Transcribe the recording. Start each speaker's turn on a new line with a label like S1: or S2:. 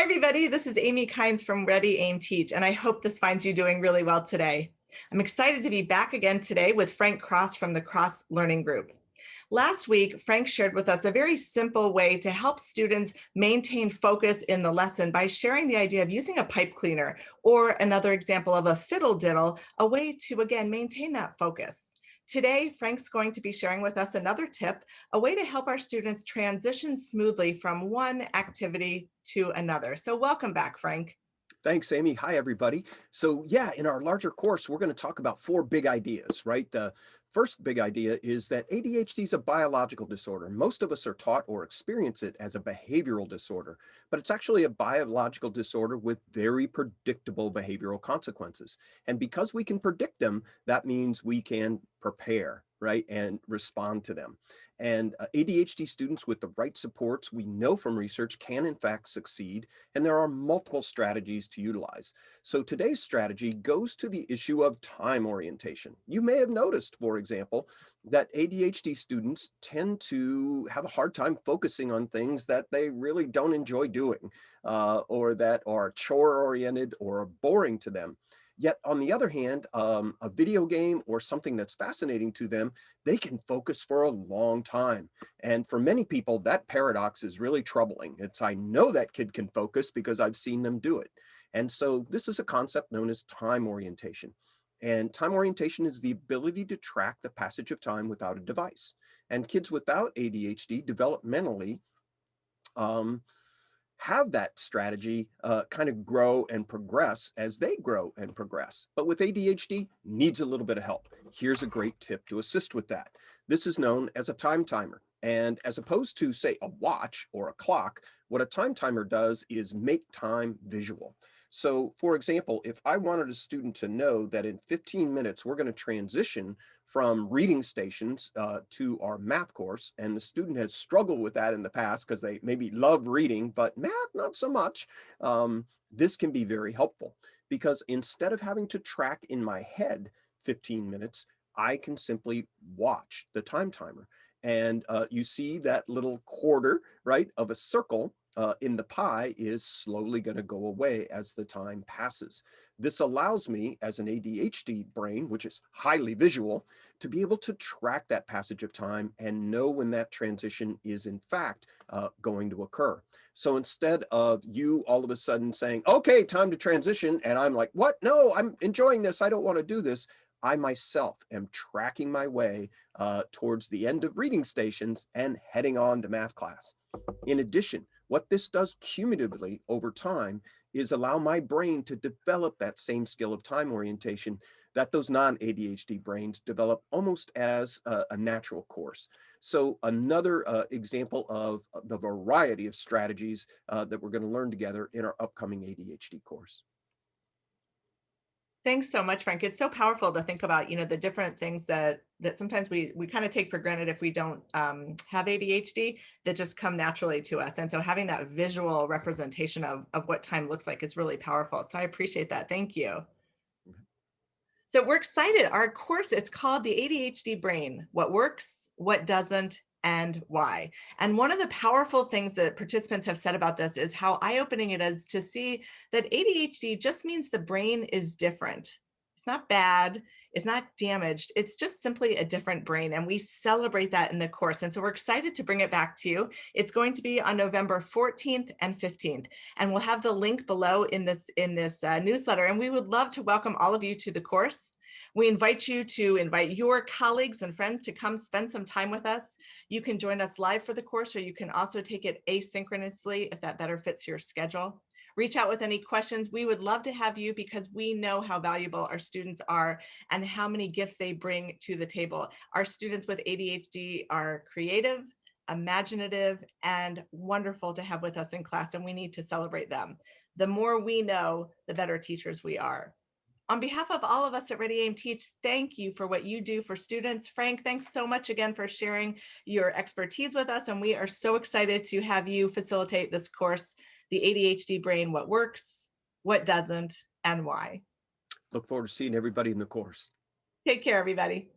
S1: everybody, this is Amy Kynes from Ready, Aim, Teach, and I hope this finds you doing really well today. I'm excited to be back again today with Frank Kros from the Kros Learning Group. Last week, Frank shared with us a very simple way to help students maintain focus in the lesson by sharing the idea of using a pipe cleaner, or another example of a fiddle diddle, a way to, again, maintain that focus. Today, Frank's going to be sharing with us another tip, a way to help our students transition smoothly from one activity to another. So welcome back, Frank.
S2: Thanks, Amy. Hi, everybody. So yeah, in our larger course, we're going to talk about four big ideas, right? The first big idea is that ADHD is a biological disorder. Most of us are taught or experience it as a behavioral disorder, but it's actually a biological disorder with very predictable behavioral consequences. And because we can predict them, that means we can prepare, right, and respond to them. And ADHD students with the right supports, we know from research, can in fact succeed. And there are multiple strategies to utilize. So today's strategy goes to the issue of time orientation. You may have noticed, for example, that ADHD students tend to have a hard time focusing on things that they really don't enjoy doing, or that are chore oriented or are boring to them. Yet on the other hand, a video game or something that's fascinating to them, they can focus for a long time. And for many people, that paradox is really troubling. I know that kid can focus because I've seen them do it. And so this is a concept known as time orientation. And time orientation is the ability to track the passage of time without a device. And kids without ADHD developmentally have that strategy kind of grow and progress as they grow and progress. But with ADHD, needs a little bit of help. Here's a great tip to assist with that. This is known as a time timer. And as opposed to, say, a watch or a clock, what a time timer does is make time visual. So, for example, if I wanted a student to know that in 15 minutes, we're going to transition from reading stations to our math course, and the student has struggled with that in the past because they maybe love reading, but math, not so much, this can be very helpful because instead of having to track in my head 15 minutes, I can simply watch the time timer. And you see that little quarter, right, of a circle in the pie is slowly going to go away as the time passes. This allows me, as an ADHD brain, which is highly visual, to be able to track that passage of time and know when that transition is in fact going to occur. So instead of you all of a sudden saying, okay, time to transition, and I'm like, what? No, I'm enjoying this. I don't want to do this. I myself am tracking my way towards the end of reading stations and heading on to math class. In addition, what this does cumulatively over time is allow my brain to develop that same skill of time orientation that those non-ADHD brains develop almost as a natural course. So another example of the variety of strategies that we're going to learn together in our upcoming ADHD course.
S1: Thanks so much, Frank. It's so powerful to think about, the different things that sometimes we kind of take for granted if we don't have ADHD, that just come naturally to us. And so having that visual representation of what time looks like is really powerful. So I appreciate that. Thank you. So we're excited. Our course, it's called the ADHD Brain: What Works, What Doesn't, and Why. And one of the powerful things that participants have said about this is how eye-opening it is to see that ADHD just means the brain is different. It's not bad. It's not damaged. It's just simply a different brain. And we celebrate that in the course. And so we're excited to bring it back to you. It's going to be on November 14th and 15th. And we'll have the link below in this newsletter. And we would love to welcome all of you to the course. We invite you to invite your colleagues and friends to come spend some time with us. You can join us live for the course, or you can also take it asynchronously if that better fits your schedule. Reach out with any questions. We would love to have you because we know how valuable our students are and how many gifts they bring to the table. Our students with ADHD are creative, imaginative, and wonderful to have with us in class, and we need to celebrate them. The more we know, the better teachers we are. On behalf of all of us at Ready, Aim, Teach, thank you for what you do for students. Frank, thanks so much again for sharing your expertise with us. And we are so excited to have you facilitate this course, the ADHD Brain: What Works, What Doesn't, and Why.
S2: Look forward to seeing everybody in the course.
S1: Take care, everybody.